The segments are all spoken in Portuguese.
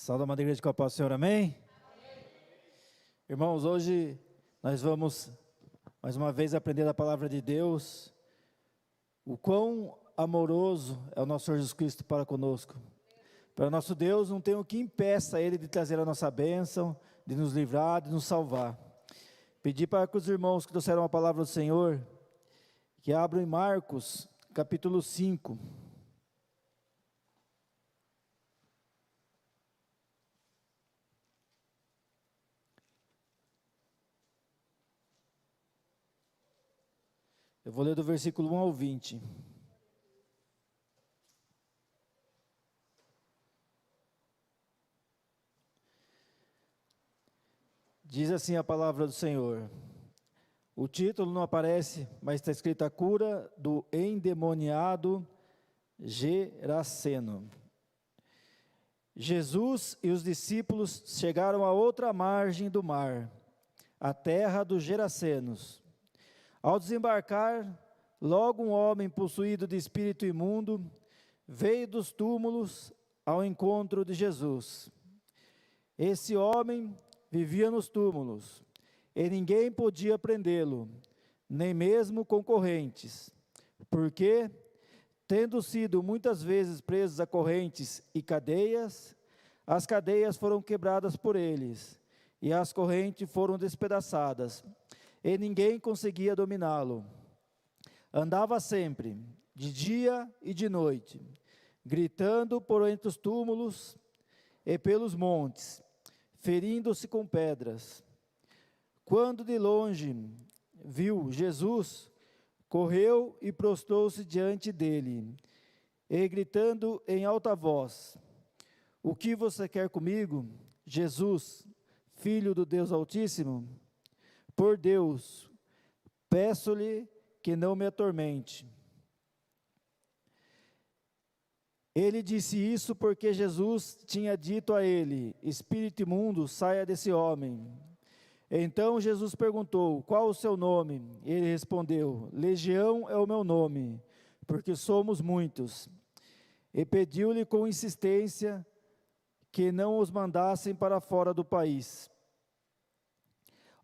Salve a Madre Igreja com a paz do Senhor, amém? Irmãos, hoje nós vamos mais uma vez aprender a palavra de Deus, o quão amoroso é o nosso Senhor Jesus Cristo para conosco. Para nosso Deus não tem o que impeça Ele de trazer a nossa bênção, de nos livrar, de nos salvar. Pedir para que os irmãos que trouxeram a palavra do Senhor, que abram em Marcos, capítulo 5. Eu vou ler do versículo 1 ao 20. Diz assim a palavra do Senhor. O título não aparece, mas está escrito: a cura do endemoniado Geraseno. Jesus e os discípulos chegaram à outra margem do mar, a terra dos Gerasenos. Ao desembarcar, logo um homem possuído de espírito imundo veio dos túmulos ao encontro de Jesus. Esse homem vivia nos túmulos, e ninguém podia prendê-lo, nem mesmo concorrentes, porque, tendo sido muitas vezes presos a correntes e cadeias, as cadeias foram quebradas por eles, e as correntes foram despedaçadas, e ninguém conseguia dominá-lo. Andava sempre, de dia e de noite, gritando por entre os túmulos e pelos montes, ferindo-se com pedras. Quando de longe viu Jesus, correu e prostrou-se diante dele, e gritando em alta voz: o que você quer comigo, Jesus, Filho do Deus Altíssimo? Por Deus, peço-lhe que não me atormente. Ele disse isso porque Jesus tinha dito a ele: espírito imundo, saia desse homem. Então Jesus perguntou: qual o seu nome? Ele respondeu: Legião é o meu nome, porque somos muitos. E pediu-lhe com insistência que não os mandassem para fora do país.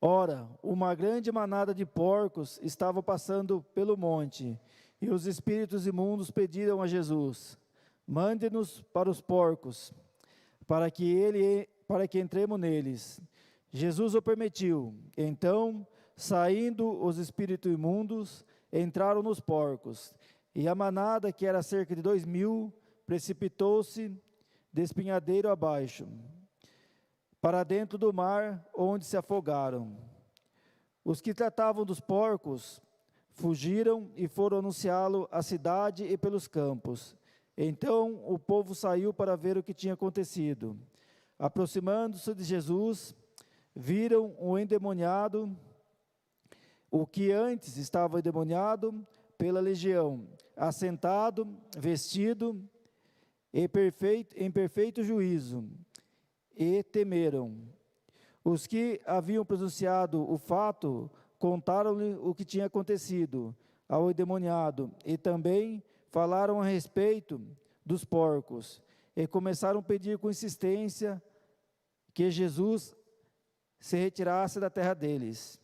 Ora, uma grande manada de porcos estava passando pelo monte, e os espíritos imundos pediram a Jesus: mande-nos para os porcos, para que entremos neles. Jesus o permitiu. Então, saindo os espíritos imundos, entraram nos porcos, e a manada, que era cerca de 2.000, precipitou-se de espinhadeiro abaixo, para dentro do mar, onde se afogaram. Os que tratavam dos porcos fugiram e foram anunciá-lo à cidade e pelos campos. Então o povo saiu para ver o que tinha acontecido. Aproximando-se de Jesus, viram o endemoniado, o que antes estava endemoniado pela legião, assentado, vestido, em perfeito juízo, e temeram. Os que haviam presenciado o fato contaram-lhe o que tinha acontecido ao endemoniado, e também falaram a respeito dos porcos, e começaram a pedir com insistência que Jesus se retirasse da terra deles.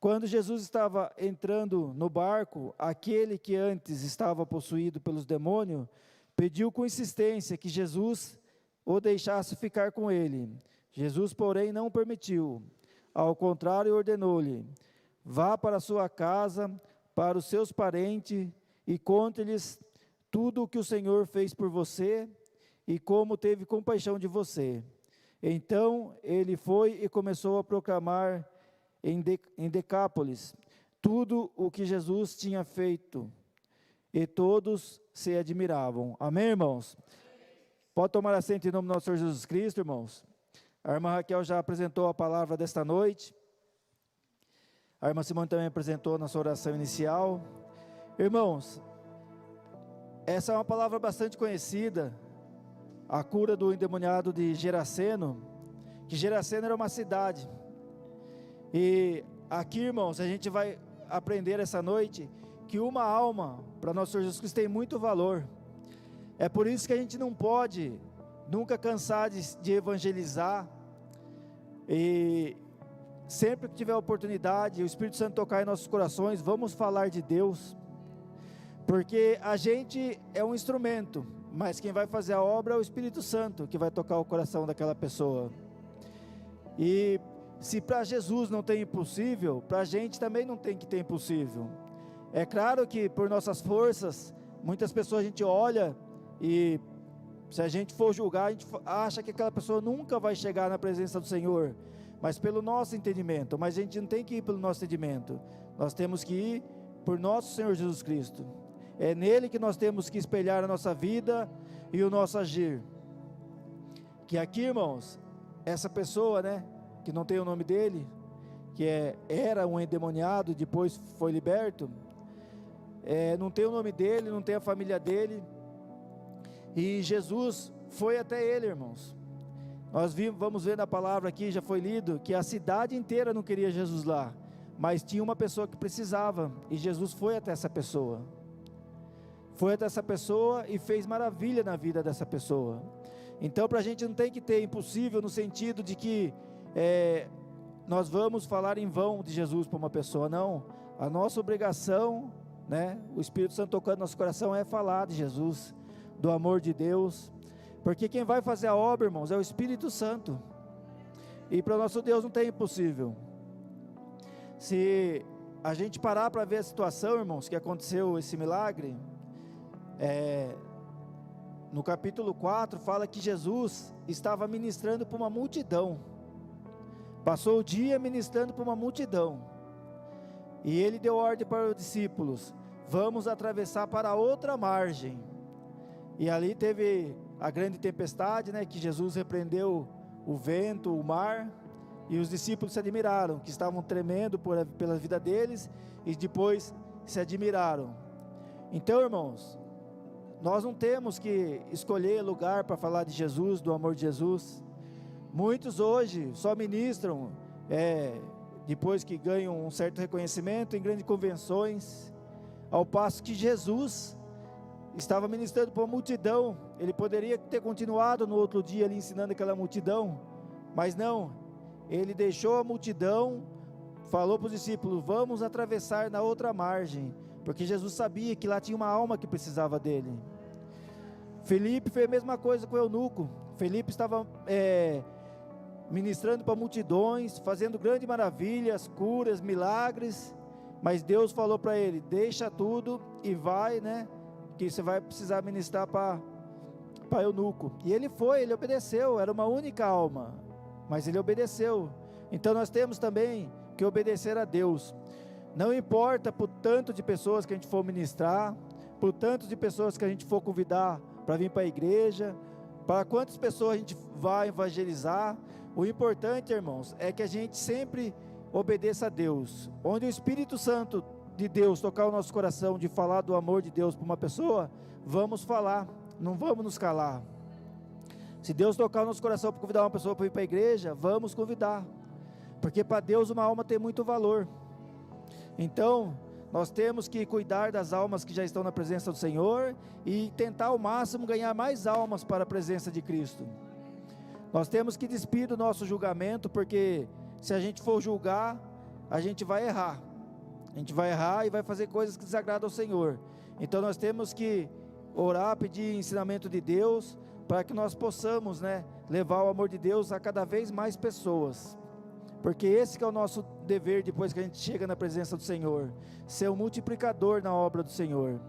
Quando Jesus estava entrando no barco, aquele que antes estava possuído pelos demônios pediu com insistência que Jesus o deixasse ficar com ele. Jesus, porém, não permitiu. Ao contrário, ordenou-lhe: vá para a sua casa, para os seus parentes, e conte-lhes tudo o que o Senhor fez por você, e como teve compaixão de você. Então, ele foi e começou a proclamar em Decápolis tudo o que Jesus tinha feito, e todos se admiravam. Amém, irmãos? Pode tomar assento em nome do nosso Senhor Jesus Cristo, irmãos. A irmã Raquel já apresentou a palavra desta noite. A irmã Simone também apresentou na sua oração inicial. Irmãos, essa é uma palavra bastante conhecida, a cura do endemoniado de Geraseno, que Geraseno era uma cidade. E aqui, irmãos, a gente vai aprender essa noite que uma alma, para nosso Senhor Jesus Cristo, tem muito valor. É por isso que a gente não pode nunca cansar de evangelizar, e sempre que tiver oportunidade, o Espírito Santo tocar em nossos corações, vamos falar de Deus, porque a gente é um instrumento, mas quem vai fazer a obra é o Espírito Santo, que vai tocar o coração daquela pessoa. E se para Jesus não tem impossível, para a gente também não tem que ter impossível. É claro que por nossas forças, muitas pessoas a gente olha e se a gente for julgar, a gente acha que aquela pessoa nunca vai chegar na presença do Senhor, mas pelo nosso entendimento. Mas a gente não tem que ir pelo nosso entendimento, nós temos que ir por nosso Senhor Jesus Cristo. É nele que nós temos que espelhar a nossa vida e o nosso agir. Que aqui, irmãos, essa pessoa, né, que não tem o nome dele, que era um endemoniado, depois foi liberto, não tem o nome dele, não tem a família dele, e Jesus foi até ele, irmãos. Nós vamos ver na palavra aqui, já foi lido, que a cidade inteira não queria Jesus lá, mas tinha uma pessoa que precisava, e Jesus foi até essa pessoa. Foi até essa pessoa e fez maravilha na vida dessa pessoa. Então, para a gente não tem que ter impossível no sentido de que nós vamos falar em vão de Jesus para uma pessoa, não. A nossa obrigação, né, o Espírito Santo tocando no nosso coração, é falar de Jesus, do amor de Deus, porque quem vai fazer a obra, irmãos, é o Espírito Santo, e para o nosso Deus não tem impossível. Se a gente parar para ver a situação, irmãos, que aconteceu esse milagre, no capítulo 4, fala que Jesus estava ministrando para uma multidão, passou o dia ministrando para uma multidão, e ele deu ordem para os discípulos: vamos atravessar para outra margem. E ali teve a grande tempestade, né, que Jesus repreendeu o vento, o mar, e os discípulos se admiraram, que estavam tremendo pela vida deles, e depois se admiraram. Então, irmãos, nós não temos que escolher lugar para falar de Jesus, do amor de Jesus. Muitos hoje só ministram, depois que ganham um certo reconhecimento, em grandes convenções, ao passo que Jesus estava ministrando para uma multidão. Ele poderia ter continuado no outro dia ali ensinando aquela multidão, mas não, ele deixou a multidão, falou para os discípulos: vamos atravessar na outra margem, porque Jesus sabia que lá tinha uma alma que precisava dele. Felipe fez a mesma coisa com o eunuco. Felipe estava ministrando para multidões, fazendo grandes maravilhas, curas, milagres, mas Deus falou para ele: deixa tudo e vai, né, que você vai precisar ministrar para eunuco. E ele foi, ele obedeceu, era uma única alma, mas ele obedeceu. Então nós temos também que obedecer a Deus, não importa por tanto de pessoas que a gente for ministrar, por tanto de pessoas que a gente for convidar para vir para a igreja, para quantas pessoas a gente vai evangelizar. O importante, irmãos, é que a gente sempre obedeça a Deus. Onde o Espírito Santo de Deus tocar o nosso coração, de falar do amor de Deus para uma pessoa, vamos falar, não vamos nos calar. Se Deus tocar o nosso coração para convidar uma pessoa para ir para a igreja, vamos convidar, porque para Deus uma alma tem muito valor. Então nós temos que cuidar das almas que já estão na presença do Senhor e tentar ao máximo ganhar mais almas para a presença de Cristo. Nós temos que despir do nosso julgamento, porque se a gente for julgar, a gente vai errar. A gente vai errar e vai fazer coisas que desagradam ao Senhor. Então nós temos que orar, pedir ensinamento de Deus, para que nós possamos, né, levar o amor de Deus a cada vez mais pessoas. Porque esse que é o nosso dever depois que a gente chega na presença do Senhor, ser um multiplicador na obra do Senhor.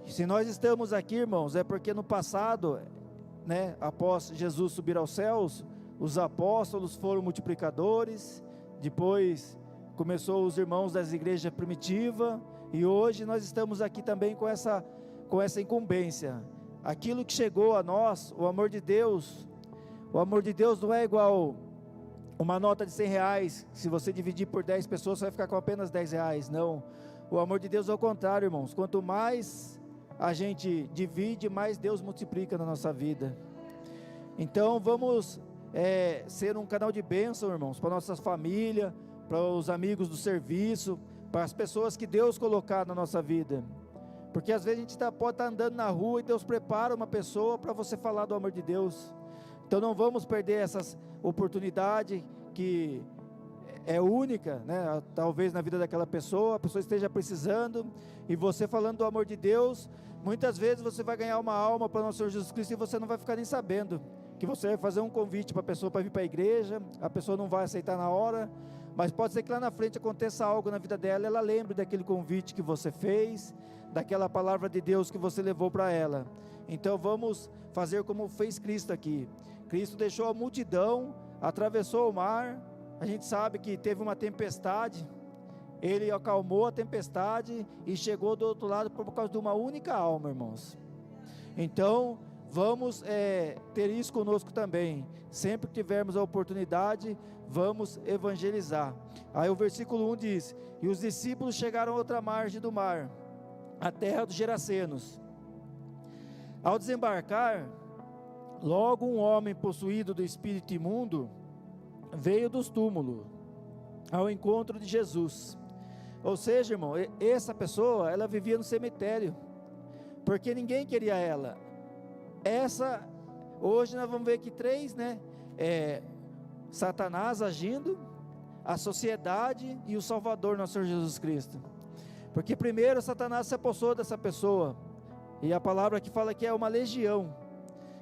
Se nós estamos aqui, irmãos, é porque no passado, né, após Jesus subir aos céus, os apóstolos foram multiplicadores, depois começou os irmãos das igrejas primitivas, e hoje nós estamos aqui também com essa incumbência. Aquilo que chegou a nós, o amor de Deus não é igual uma nota de R$100, se você dividir por 10 pessoas, você vai ficar com apenas R$10, não. O amor de Deus é o contrário, irmãos, quanto mais a gente divide, mais Deus multiplica na nossa vida. Então vamos ser um canal de bênção, irmãos, para nossas famílias, para os amigos do serviço, para as pessoas que Deus colocar na nossa vida, Porque às vezes a gente pode estar andando na rua e Deus prepara uma pessoa para você falar do amor de Deus. Então não vamos perder essas oportunidades que é única, né? Talvez na vida daquela pessoa, a pessoa esteja precisando, e você falando do amor de Deus, muitas vezes você vai ganhar uma alma para o nosso Senhor Jesus Cristo e você não vai ficar nem sabendo, que você vai fazer um convite para a pessoa para vir para a igreja, a pessoa não vai aceitar na hora, mas pode ser que lá na frente aconteça algo na vida dela, ela lembre daquele convite que você fez, daquela palavra de Deus que você levou para ela. Então vamos fazer como fez Cristo aqui. Cristo deixou a multidão, atravessou o mar. A gente sabe que teve uma tempestade, ele acalmou a tempestade e chegou do outro lado por causa de uma única alma, irmãos. Então vamos ter isso conosco também. Sempre que tivermos a oportunidade, vamos evangelizar. Aí o versículo 1 diz: e os discípulos chegaram a outra margem do mar, a terra dos Gerasenos. Ao desembarcar, logo um homem possuído do espírito imundo veio dos túmulos ao encontro de Jesus. Ou seja, irmão, essa pessoa, ela vivia no cemitério, porque ninguém queria ela. Hoje nós vamos ver aqui três, né? Satanás agindo, a sociedade e o Salvador, nosso Senhor Jesus Cristo. Porque primeiro Satanás se apossou dessa pessoa, e a palavra que fala que é uma legião,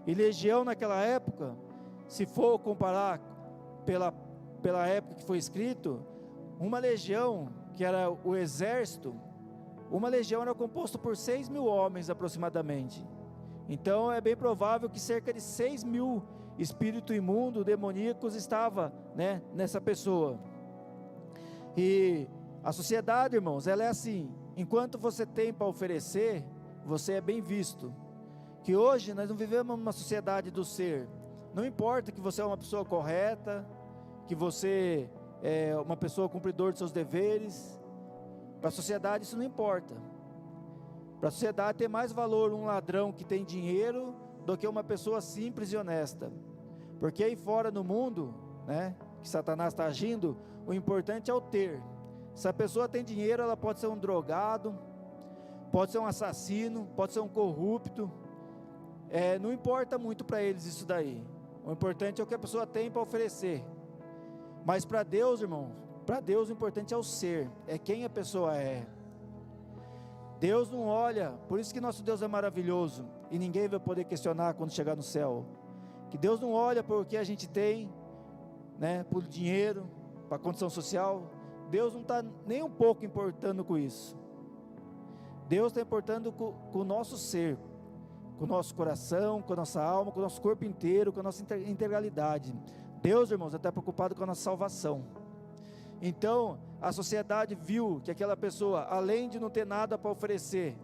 e legião naquela época, se for comparar pela época que foi escrito, uma legião, que era o exército, uma legião era composta por 6.000 homens aproximadamente. Então é bem provável que cerca de 6.000 espíritos imundos, demoníacos, estava, né, nessa pessoa. E a sociedade, irmãos, ela é assim: enquanto você tem para oferecer, você é bem visto. Que hoje nós não vivemos numa sociedade do ser. Não importa que você é uma pessoa correta, que você é uma pessoa cumpridora de seus deveres. Para a sociedade isso não importa. Para a sociedade tem mais valor um ladrão que tem dinheiro do que uma pessoa simples e honesta. Porque aí fora no mundo, né, que Satanás está agindo, o importante é o ter. Se a pessoa tem dinheiro, ela pode ser um drogado, pode ser um assassino, pode ser um corrupto. Não importa muito para eles isso daí. O importante é o que a pessoa tem para oferecer. Mas para Deus, irmão, para Deus o importante é o ser, é quem a pessoa é. Deus não olha, por isso que nosso Deus é maravilhoso, e ninguém vai poder questionar quando chegar no céu, que Deus não olha por o que a gente tem, né, por dinheiro, para a condição social. Deus não está nem um pouco importando com isso. Deus está importando com o nosso ser, com o nosso coração, com a nossa alma, com o nosso corpo inteiro, com a nossa integralidade. Deus, irmãos, está preocupado com a nossa salvação. Então, a sociedade viu que aquela pessoa, além de não ter nada para oferecer,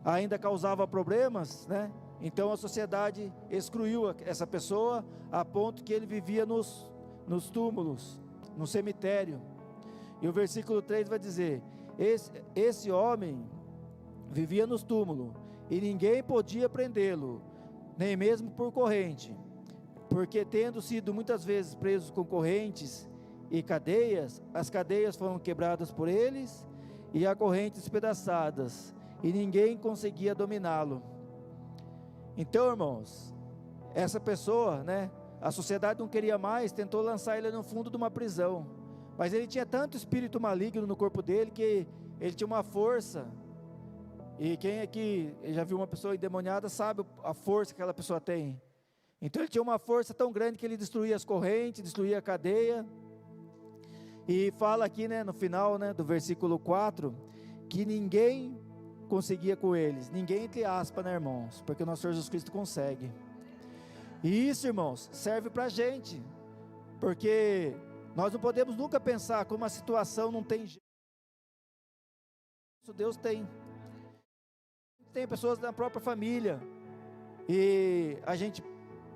ainda causava problemas, né? Então a sociedade excluiu essa pessoa, a ponto que ele vivia nos túmulos, no cemitério. E o versículo 3 vai dizer: esse homem vivia nos túmulos, e ninguém podia prendê-lo, nem mesmo por corrente, porque tendo sido muitas vezes presos com correntes e cadeias, as cadeias foram quebradas por eles, e as correntes despedaçadas, e ninguém conseguia dominá-lo. Então, irmãos, essa pessoa, né, a sociedade não queria mais, tentou lançar ele no fundo de uma prisão, mas ele tinha tanto espírito maligno no corpo dele, que ele tinha uma força, e quem aqui já viu uma pessoa endemoniada, sabe a força que aquela pessoa tem. Então ele tinha uma força tão grande, que ele destruía as correntes, destruía a cadeia. E fala aqui, né, no final, né, do versículo 4, que ninguém conseguia com eles, ninguém entre aspas, né, irmãos, porque o nosso Senhor Jesus Cristo consegue. E isso, irmãos, serve para a gente, porque nós não podemos nunca pensar como a situação não tem jeito. Deus tem pessoas da própria família, e a gente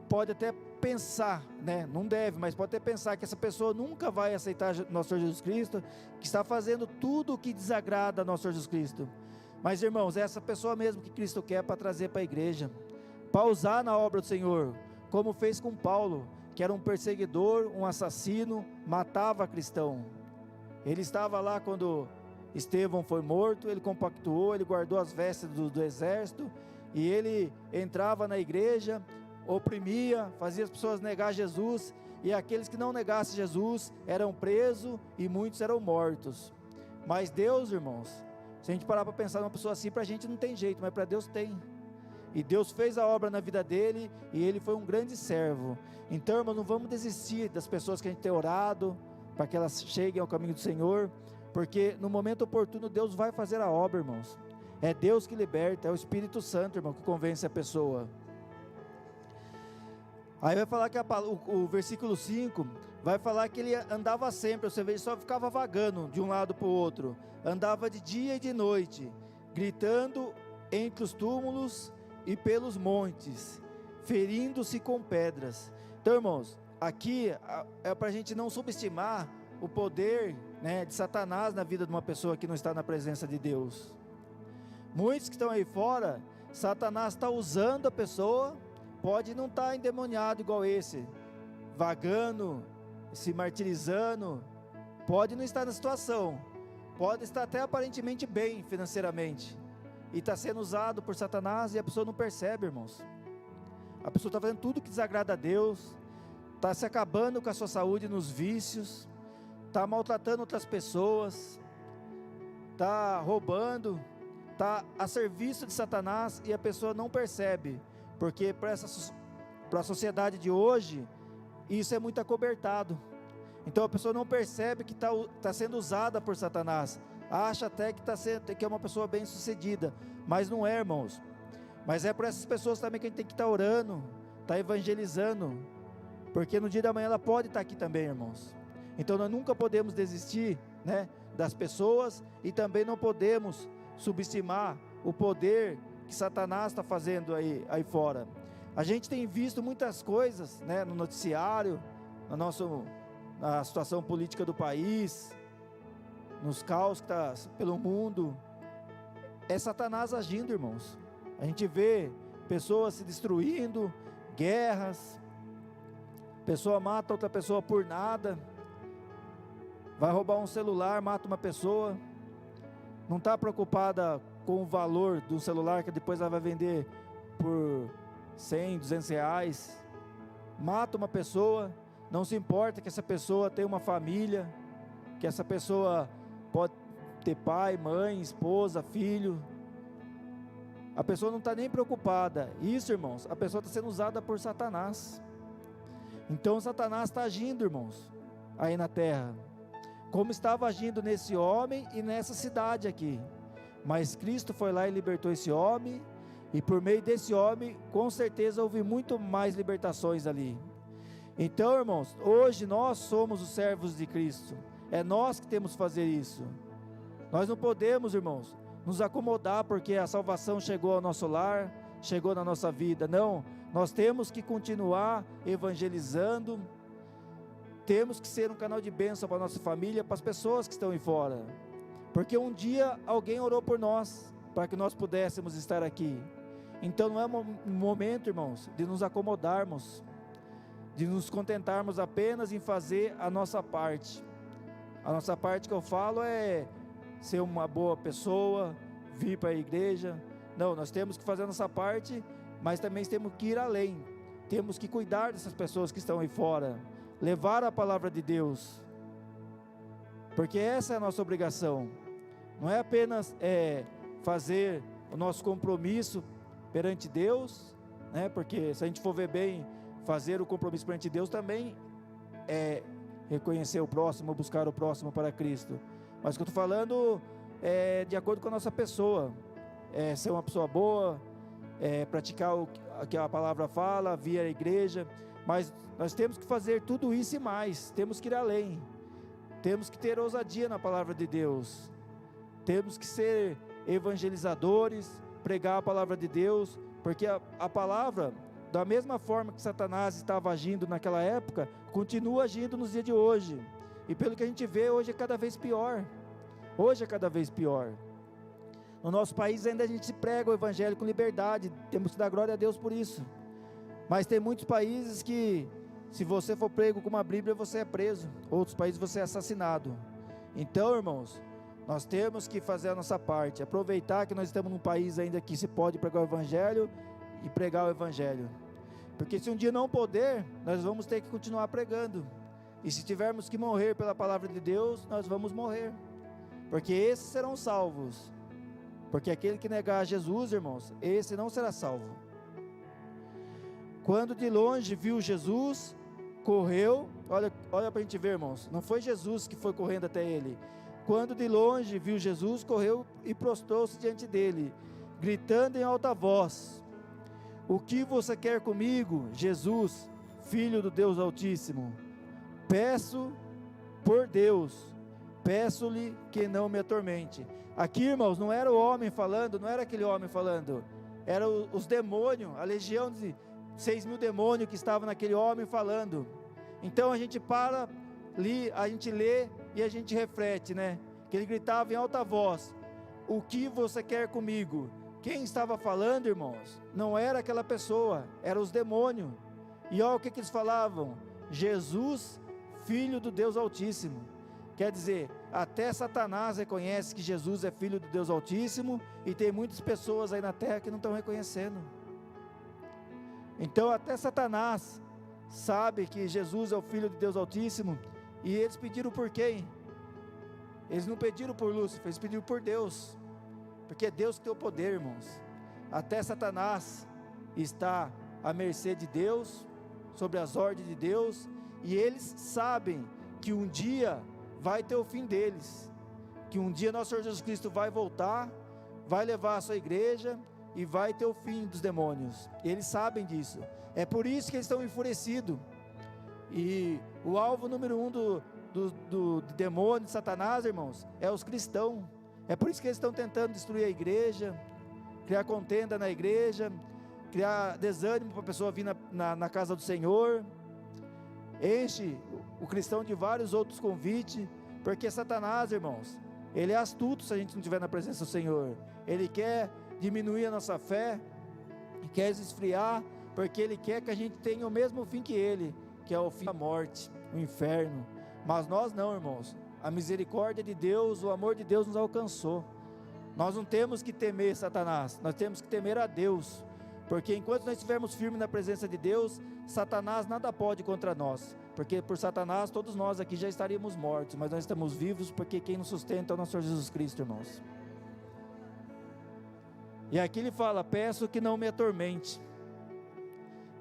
pode até pensar, né, não deve, mas pode até pensar que essa pessoa nunca vai aceitar nosso Senhor Jesus Cristo, que está fazendo tudo o que desagrada a nosso Senhor Jesus Cristo. Mas, irmãos, é essa pessoa mesmo que Cristo quer para trazer para a igreja, para usar na obra do Senhor, como fez com Paulo, que era um perseguidor, um assassino, matava cristão. Ele estava lá quando Estevão foi morto, ele compactuou, ele guardou as vestes do exército, e ele entrava na igreja, oprimia, fazia as pessoas negar Jesus, e aqueles que não negassem Jesus eram presos e muitos eram mortos. Mas Deus, irmãos, se a gente parar para pensar numa pessoa assim, para a gente não tem jeito, mas para Deus tem. E Deus fez a obra na vida dele, e ele foi um grande servo. Então, irmãos, não vamos desistir das pessoas que a gente tem orado, para que elas cheguem ao caminho do Senhor, porque no momento oportuno Deus vai fazer a obra, irmãos. É Deus que liberta, é o Espírito Santo, irmão, que convence a pessoa. Aí vai falar que o versículo 5, vai falar que ele andava sempre, você vê, ele só ficava vagando de um lado para o outro, andava de dia e de noite, gritando entre os túmulos e pelos montes, ferindo-se com pedras. Então, irmãos, aqui é para a gente não subestimar o poder, né, de Satanás na vida de uma pessoa que não está na presença de Deus. Muitos que estão aí fora, Satanás está usando a pessoa, pode não estar endemoniado igual esse, vagando, se martirizando, pode não estar na situação, pode estar até aparentemente bem financeiramente, e está sendo usado por Satanás e a pessoa não percebe, irmãos. A pessoa está fazendo tudo que desagrada a Deus, está se acabando com a sua saúde nos vícios, está maltratando outras pessoas, está roubando, está a serviço de Satanás e a pessoa não percebe, porque para a sociedade de hoje, isso é muito acobertado. Então a pessoa não percebe que está sendo usada por Satanás, acha até que é uma pessoa bem sucedida, mas não é, irmãos. Mas é para essas pessoas também que a gente tem que estar orando, estar evangelizando, porque no dia da manhã ela pode estar aqui também, irmãos. Então nós nunca podemos desistir, né, das pessoas, e também não podemos subestimar o poder que Satanás está fazendo aí fora. A gente tem visto muitas coisas, né, no noticiário, na situação política do país, nos caos que está pelo mundo. É Satanás agindo, irmãos. A gente vê pessoas se destruindo, guerras, pessoa mata outra pessoa por nada, vai roubar um celular, mata uma pessoa, não está preocupada com o valor do celular, que depois ela vai vender por 100, 200 reais, mata uma pessoa, não se importa que essa pessoa tenha uma família, que essa pessoa pode ter pai, mãe, esposa, filho, a pessoa não está nem preocupada. Isso, irmãos, a pessoa está sendo usada por Satanás. Então Satanás está agindo, irmãos, aí na terra, como estava agindo nesse homem e nessa cidade aqui. Mas Cristo foi lá e libertou esse homem, e por meio desse homem, com certeza houve muito mais libertações ali. Então, irmãos, hoje nós somos os servos de Cristo, é nós que temos que fazer isso. Nós não podemos, irmãos, nos acomodar porque a salvação chegou ao nosso lar, chegou na nossa vida. Não, nós temos que continuar evangelizando, temos que ser um canal de bênção para a nossa família, para as pessoas que estão aí fora, porque um dia alguém orou por nós, para que nós pudéssemos estar aqui. Então não é um momento, irmãos, de nos acomodarmos, de nos contentarmos apenas em fazer a nossa parte. A nossa parte que eu falo é ser uma boa pessoa, vir para a igreja. Não, nós temos que fazer a nossa parte, mas também temos que ir além, temos que cuidar dessas pessoas que estão aí fora, levar a palavra de Deus, porque essa é a nossa obrigação. Não é apenas fazer o nosso compromisso perante Deus, né? Porque se a gente for ver bem, fazer o compromisso perante Deus também é reconhecer o próximo, buscar o próximo para Cristo. Mas o que eu estou falando é de acordo com a nossa pessoa, ser uma pessoa boa, praticar o que a palavra fala, vir à igreja. Mas nós temos que fazer tudo isso e mais, temos que ir além, temos que ter ousadia na palavra de Deus, temos que ser evangelizadores, pregar a palavra de Deus, porque a palavra, da mesma forma que Satanás estava agindo naquela época, continua agindo nos dias de hoje, e pelo que a gente vê, hoje é cada vez pior. No nosso país ainda a gente prega o evangelho com liberdade, temos que dar glória a Deus por isso, mas tem muitos países que, se você for prego com uma Bíblia, você é preso, outros países você é assassinado. Então, irmãos, Nós temos que fazer a nossa parte, aproveitar que nós estamos num país ainda que se pode pregar o Evangelho e pregar o Evangelho. Porque se um dia não puder, nós vamos ter que continuar pregando. E se tivermos que morrer pela palavra de Deus, nós vamos morrer. Porque esses serão salvos. Porque aquele que negar a Jesus, irmãos, esse não será salvo. Quando de longe viu Jesus, correu. Olha para a gente ver, irmãos. Não foi Jesus que foi correndo até ele. Quando de longe viu Jesus, correu e prostrou-se diante dele, gritando em alta voz: o que você quer comigo, Jesus, Filho do Deus Altíssimo? Peço por Deus, peço-lhe que não me atormente. Aqui, irmãos, não era o homem falando, não era aquele homem falando, eram os demônios, a legião de 6.000 demônios que estavam naquele homem falando. Então a gente para ali, a gente lê e a gente reflete, né? Que ele gritava em alta voz: o que você quer comigo? Quem estava falando, irmãos, não era aquela pessoa, eram os demônios. E olha o que eles falavam: Jesus, Filho do Deus Altíssimo. Quer dizer, até Satanás reconhece que Jesus é Filho do Deus Altíssimo, e tem muitas pessoas aí na terra que não estão reconhecendo. Então até Satanás sabe que Jesus é o Filho de Deus Altíssimo, e eles pediram por quem? Eles não pediram por Lúcifer, eles pediram por Deus, porque é Deus que tem o poder, irmãos. Até Satanás está à mercê de Deus, sobre as ordens de Deus, e eles sabem que um dia vai ter o fim deles, que um dia nosso Senhor Jesus Cristo vai voltar, vai levar a sua igreja, e vai ter o fim dos demônios. Eles sabem disso, é por isso que eles estão enfurecidos. E o alvo número 1 do demônio, de Satanás, irmãos, é os cristãos. É por isso que eles estão tentando destruir a igreja, criar contenda na igreja, criar desânimo para a pessoa vir na casa do Senhor. Enche o cristão de vários outros convites, porque Satanás, irmãos, ele é astuto se a gente não estiver na presença do Senhor. Ele quer diminuir a nossa fé, quer esfriar, porque ele quer que a gente tenha o mesmo fim que ele, que é o fim da morte, o inferno. Mas nós não, irmãos. A misericórdia de Deus, o amor de Deus nos alcançou. Nós não temos que temer Satanás, nós temos que temer a Deus, porque enquanto nós estivermos firmes na presença de Deus, Satanás nada pode contra nós, porque por Satanás todos nós aqui já estaríamos mortos, mas nós estamos vivos porque quem nos sustenta é o nosso Senhor Jesus Cristo, irmãos. E aqui ele fala: peço que não me atormente.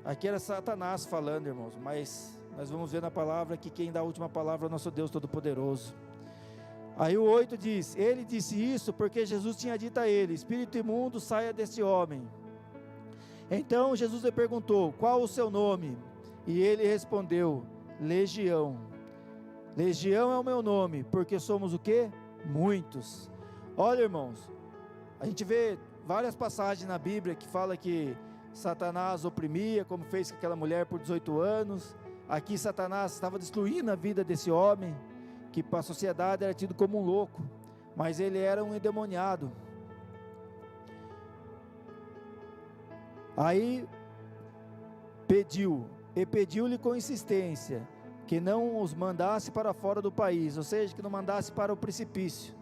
Aqui era Satanás falando, irmãos, mas nós vamos ver na palavra que quem dá a última palavra é o nosso Deus Todo-Poderoso. Aí o 8 diz: ele disse isso porque Jesus tinha dito a ele: espírito imundo, saia deste homem. Então Jesus lhe perguntou: qual o seu nome? E ele respondeu: Legião. Legião é o meu nome, porque somos o quê? Muitos. Olha, irmãos, a gente vê várias passagens na Bíblia que fala que Satanás oprimia, como fez com aquela mulher por 18 anos. Aqui Satanás estava destruindo a vida desse homem, que para a sociedade era tido como um louco, mas ele era um endemoniado. Aí pediu-lhe com insistência que não os mandasse para fora do país, ou seja, que não mandasse para o precipício.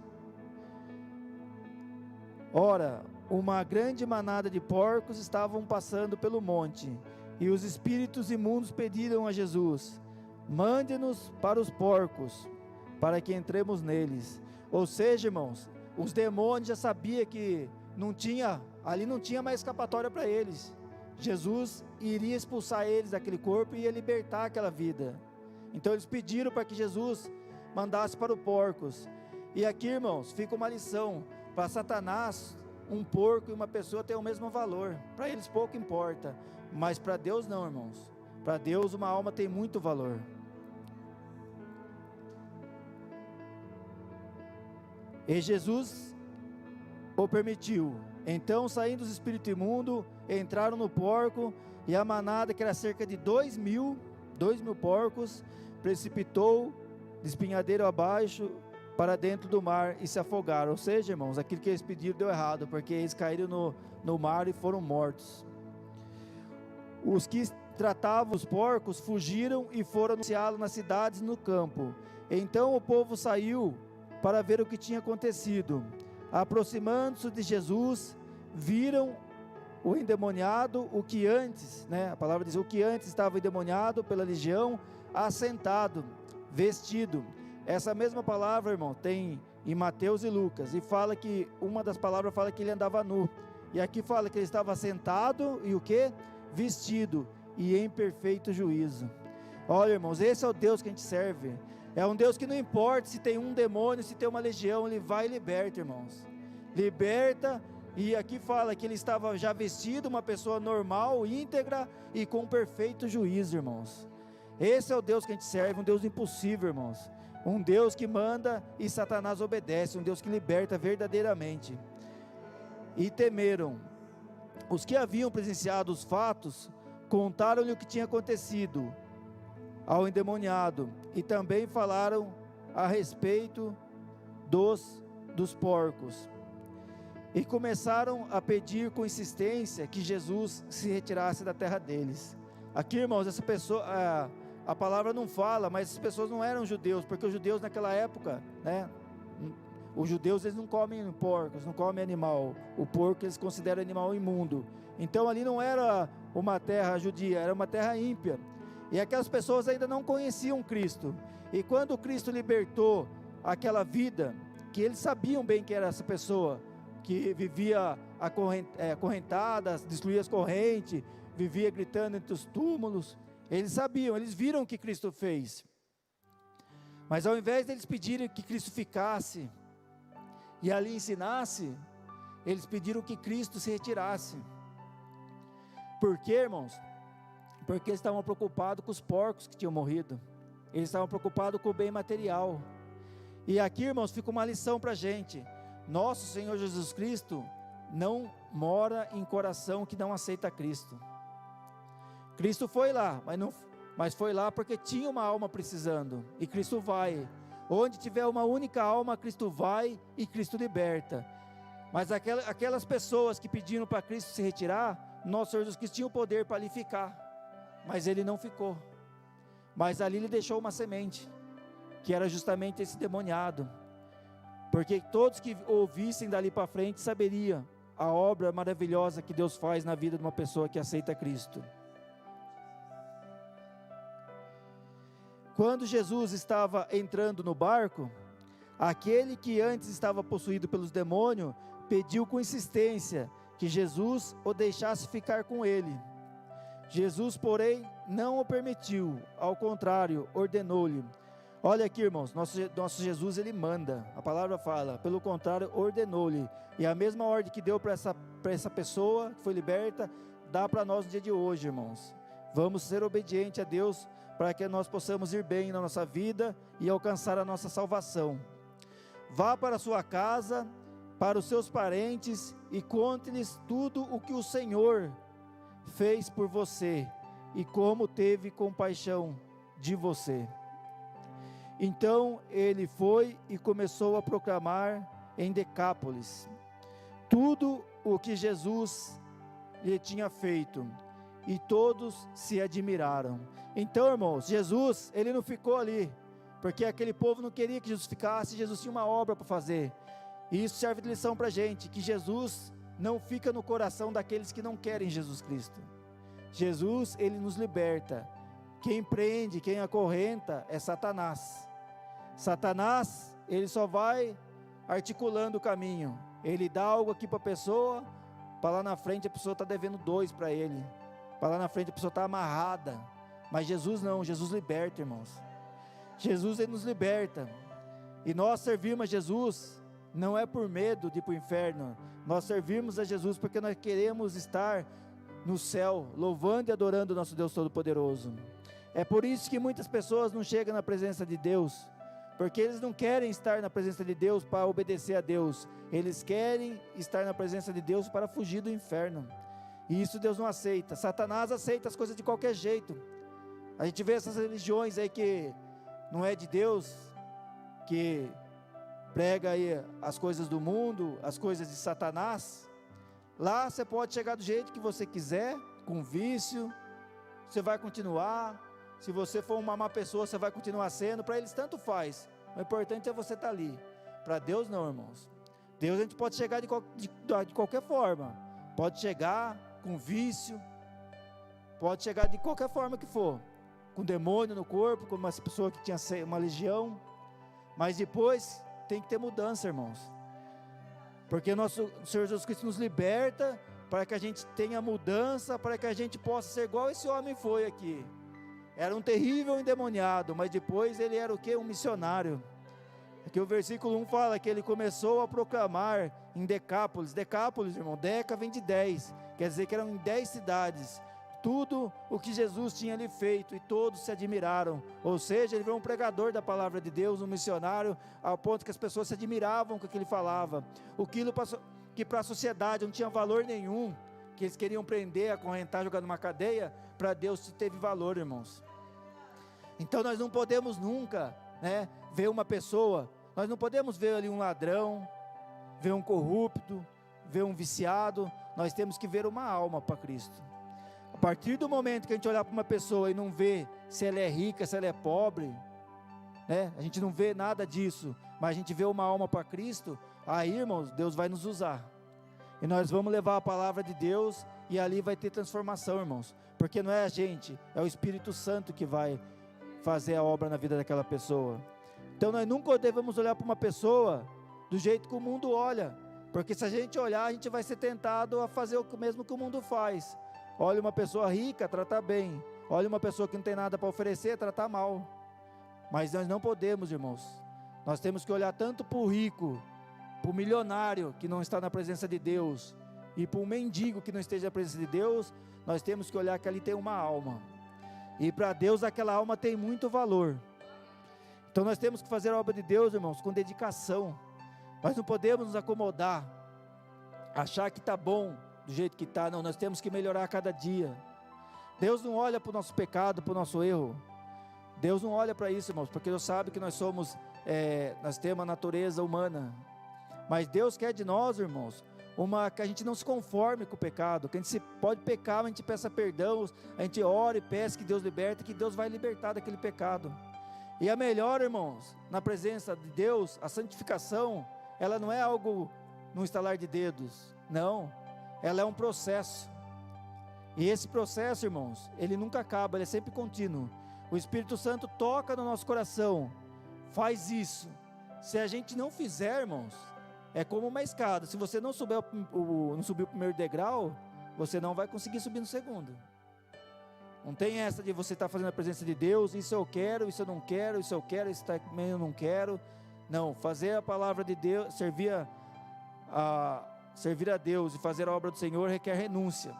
Ora, uma grande manada de porcos estavam passando pelo monte, e os espíritos imundos pediram a Jesus: mande-nos para os porcos, para que entremos neles. Ou seja, irmãos, os demônios já sabiam que ali não tinha mais escapatória para eles. Jesus iria expulsar eles daquele corpo e ia libertar aquela vida. Então eles pediram para que Jesus mandasse para os porcos. E aqui, irmãos, fica uma lição: para Satanás, um porco e uma pessoa têm o mesmo valor. Para eles pouco importa, mas para Deus não, irmãos. Para Deus uma alma tem muito valor. E Jesus o permitiu. Então, saindo os espíritos imundos, entraram no porco, e a manada, que era cerca de 2.000 porcos, precipitou de espinhadeiro abaixo para dentro do mar e se afogaram. Ou seja, irmãos, aquilo que eles pediram deu errado, porque eles caíram no mar e foram mortos. Os que tratavam os porcos fugiram e foram anunciá-lo nas cidades e no campo. Então o povo saiu para ver o que tinha acontecido. Aproximando-se de Jesus, viram o endemoniado, o que antes, a palavra diz, o que antes estava endemoniado pela legião, assentado, vestido. Essa mesma palavra, irmão, tem em Mateus e Lucas, e fala que, uma das palavras fala que ele andava nu, e aqui fala que ele estava sentado, e o que? Vestido, e em perfeito juízo. Olha, irmãos, esse é o Deus que a gente serve. É um Deus que não importa se tem um demônio, se tem uma legião, Ele vai e liberta, irmãos. Liberta, e aqui fala que ele estava já vestido, uma pessoa normal, íntegra e com perfeito juízo, irmãos. Esse é o Deus que a gente serve, um Deus impossível, irmãos. Um Deus que manda e Satanás obedece, um Deus que liberta verdadeiramente. E temeram. Os que haviam presenciado os fatos, contaram-lhe o que tinha acontecido ao endemoniado, e também falaram a respeito dos porcos, e começaram a pedir com insistência que Jesus se retirasse da terra deles. Aqui, irmãos, essa pessoa, a palavra não fala, mas essas pessoas não eram judeus, porque os judeus naquela época, os judeus eles não comem porcos, não comem animal, o porco eles consideram animal imundo, então ali não era uma terra judia, era uma terra ímpia, e aquelas pessoas ainda não conheciam Cristo, e quando Cristo libertou aquela vida, que eles sabiam bem que era essa pessoa, que vivia acorrentada, destruía as correntes, vivia gritando entre os túmulos, eles sabiam, eles viram o que Cristo fez, mas ao invés deles pedirem que Cristo ficasse, e ali ensinasse, eles pediram que Cristo se retirasse. Por quê, irmãos? Porque eles estavam preocupados com os porcos que tinham morrido, eles estavam preocupados com o bem material, e aqui, irmãos, fica uma lição para a gente. Nosso Senhor Jesus Cristo não mora em coração que não aceita Cristo. Cristo foi lá, mas foi lá porque tinha uma alma precisando, e Cristo vai, onde tiver uma única alma, Cristo vai e Cristo liberta. Mas aquelas pessoas que pediram para Cristo se retirar, nosso Senhor Jesus Cristo tinha o poder para ali ficar, mas Ele não ficou, mas ali Ele deixou uma semente, que era justamente esse demoniado, porque todos que ouvissem dali para frente, saberiam a obra maravilhosa que Deus faz na vida de uma pessoa que aceita Cristo. Quando Jesus estava entrando no barco, aquele que antes estava possuído pelos demônios, pediu com insistência, que Jesus o deixasse ficar com ele. Jesus, porém, não o permitiu, ao contrário, ordenou-lhe. Olha aqui, irmãos, nosso Jesus, Ele manda, a palavra fala, pelo contrário, ordenou-lhe, e a mesma ordem que deu para essa pessoa, que foi liberta, dá para nós no dia de hoje, irmãos. Vamos ser obedientes a Deus, para que nós possamos ir bem na nossa vida, e alcançar a nossa salvação. Vá para a sua casa, para os seus parentes, e conte-lhes tudo o que o Senhor fez por você, e como teve compaixão de você. Então ele foi e começou a proclamar em Decápolis tudo o que Jesus lhe tinha feito, e todos se admiraram. Então, irmãos, Jesus, Ele não ficou ali, porque aquele povo não queria que Jesus ficasse, Jesus tinha uma obra para fazer, e isso serve de lição para a gente, que Jesus não fica no coração daqueles que não querem Jesus Cristo. Jesus, Ele nos liberta. Quem prende, quem acorrenta é Satanás. Satanás, ele só vai articulando o caminho, ele dá algo aqui para a pessoa, para lá na frente a pessoa está devendo 2 para ele, para lá na frente a pessoa está amarrada, mas Jesus não, Jesus liberta, irmãos. Jesus, Ele nos liberta, e nós servimos a Jesus, não é por medo de ir para o inferno, nós servimos a Jesus porque nós queremos estar no céu, louvando e adorando o nosso Deus Todo-Poderoso. É por isso que muitas pessoas não chegam na presença de Deus, porque eles não querem estar na presença de Deus para obedecer a Deus, eles querem estar na presença de Deus para fugir do inferno, e isso Deus não aceita. Satanás aceita as coisas de qualquer jeito. A gente vê essas religiões aí que não é de Deus, que prega aí as coisas do mundo, as coisas de Satanás. Lá você pode chegar do jeito que você quiser, com vício, você vai continuar. Se você for uma má pessoa, você vai continuar sendo. Para eles tanto faz, o importante é você estar ali. Para Deus não, irmãos. Deus a gente pode chegar de qualquer forma. Pode chegar com vício, pode chegar de qualquer forma que for, com demônio no corpo, como essa pessoa que tinha uma legião, mas depois tem que ter mudança, irmãos, porque nosso Senhor Jesus Cristo nos liberta, para que a gente tenha mudança, para que a gente possa ser igual esse homem foi aqui. Era um terrível endemoniado, mas depois ele era o quê? Um missionário. Aqui o versículo 1 fala que ele começou a proclamar em Decápolis. Decápolis, irmão, Deca vem de 10, quer dizer que eram em 10 cidades, tudo o que Jesus tinha ali feito, e todos se admiraram. Ou seja, ele foi um pregador da palavra de Deus, um missionário, ao ponto que as pessoas se admiravam com o que ele falava. Aquilo que para a sociedade não tinha valor nenhum, que eles queriam prender, acorrentar, jogar numa cadeia, para Deus teve valor, irmãos. Então nós não podemos nunca, ver uma pessoa, nós não podemos ver ali um ladrão, ver um corrupto, ver um viciado. Nós temos que ver uma alma para Cristo. A partir do momento que a gente olhar para uma pessoa e não vê se ela é rica, se ela é pobre, a gente não vê nada disso, mas a gente vê uma alma para Cristo, aí, irmãos, Deus vai nos usar, e nós vamos levar a palavra de Deus, e ali vai ter transformação, irmãos, porque não é a gente, é o Espírito Santo que vai fazer a obra na vida daquela pessoa. Então nós nunca devemos olhar para uma pessoa do jeito que o mundo olha, porque se a gente olhar, a gente vai ser tentado a fazer o mesmo que o mundo faz. Olha uma pessoa rica, tratar bem. Olha uma pessoa que não tem nada para oferecer, tratar mal. Mas nós não podemos, irmãos. Nós temos que olhar tanto para o rico, para o milionário que não está na presença de Deus, e para o mendigo que não esteja na presença de Deus. Nós temos que olhar que ali tem uma alma, e para Deus aquela alma tem muito valor. Então nós temos que fazer a obra de Deus, irmãos, com dedicação. Nós não podemos nos acomodar, achar que está bom do jeito que está. Não, nós temos que melhorar a cada dia. Deus não olha para o nosso pecado, para o nosso erro. Deus não olha para isso, irmãos, porque Deus sabe que nós nós temos a natureza humana. Mas Deus quer de nós, irmãos, que a gente não se conforme com o pecado, que a gente pode pecar, mas a gente peça perdão, a gente ora e peça que Deus liberte, que Deus vai libertar daquele pecado. E a melhor, irmãos, na presença de Deus, a santificação, ela não é algo no estalar de dedos, não, ela é um processo, e esse processo, irmãos, ele nunca acaba, ele é sempre contínuo. O Espírito Santo toca no nosso coração, faz isso. Se a gente não fizer, irmãos, é como uma escada, se você não subir o primeiro degrau, você não vai conseguir subir no segundo. Não tem essa de você estar fazendo a presença de Deus, isso eu quero, isso eu não quero, isso eu quero, isso também eu não quero. Não, fazer a palavra de Deus, servir a Deus e fazer a obra do Senhor requer renúncia.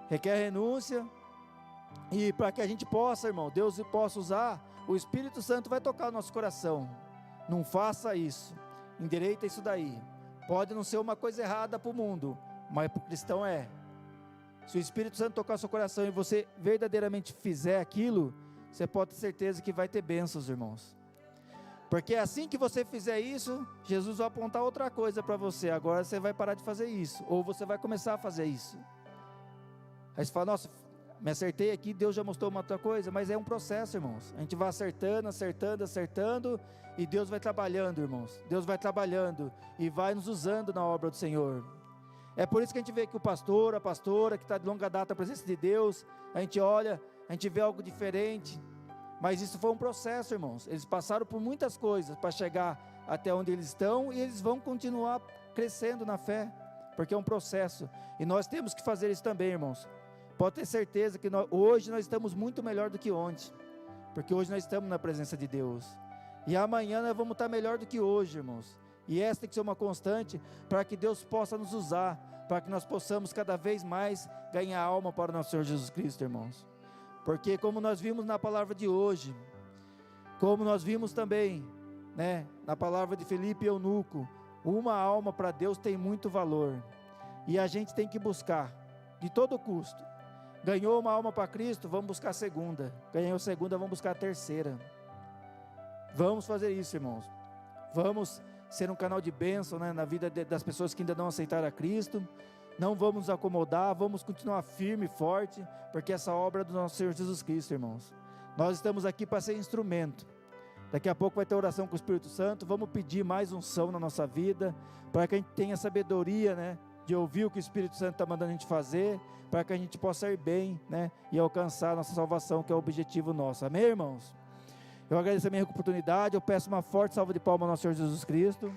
Requer renúncia, e para que a gente possa, irmão, Deus possa usar, o Espírito Santo vai tocar o nosso coração. Não faça isso, endireita isso daí. Pode não ser uma coisa errada para o mundo, mas para o cristão é. Se o Espírito Santo tocar o seu coração e você verdadeiramente fizer aquilo, você pode ter certeza que vai ter bênçãos, irmãos. Porque assim que você fizer isso, Jesus vai apontar outra coisa para você. Agora você vai parar de fazer isso, ou você vai começar a fazer isso. Aí você fala, nossa, me acertei aqui, Deus já mostrou uma outra coisa. Mas é um processo, irmãos. A gente vai acertando, e Deus vai trabalhando, irmãos. Deus vai trabalhando e vai nos usando na obra do Senhor. É por isso que a gente vê que o pastor, a pastora, que está de longa data na presença de Deus, a gente olha, a gente vê algo diferente, mas isso foi um processo, irmãos. Eles passaram por muitas coisas para chegar até onde eles estão, e eles vão continuar crescendo na fé, porque é um processo, e nós temos que fazer isso também, irmãos. Pode ter certeza que hoje nós estamos muito melhor do que ontem, porque hoje nós estamos na presença de Deus, e amanhã nós vamos estar melhor do que hoje, irmãos. E essa tem que ser uma constante, para que Deus possa nos usar, para que nós possamos cada vez mais ganhar alma para o nosso Senhor Jesus Cristo, irmãos. Porque como nós vimos na palavra de hoje, como nós vimos também, na palavra de Filipe e Eunuco, uma alma para Deus tem muito valor, e a gente tem que buscar, de todo custo. Ganhou uma alma para Cristo, vamos buscar a segunda. Ganhou a segunda, vamos buscar a terceira. Vamos fazer isso, irmãos. Vamos ser um canal de bênção, na vida das pessoas que ainda não aceitaram a Cristo. Não vamos nos acomodar, vamos continuar firme e forte, porque essa obra é do nosso Senhor Jesus Cristo, irmãos. Nós estamos aqui para ser instrumento, Daqui a pouco vai ter oração com o Espírito Santo. Vamos pedir mais unção na nossa vida, para que a gente tenha sabedoria, né, de ouvir o que o Espírito Santo está mandando a gente fazer, para que a gente possa ir bem, né, e alcançar a nossa salvação, que é o objetivo nosso. Amém, irmãos? Eu agradeço a minha oportunidade. Eu peço uma forte salva de palmas ao nosso Senhor Jesus Cristo.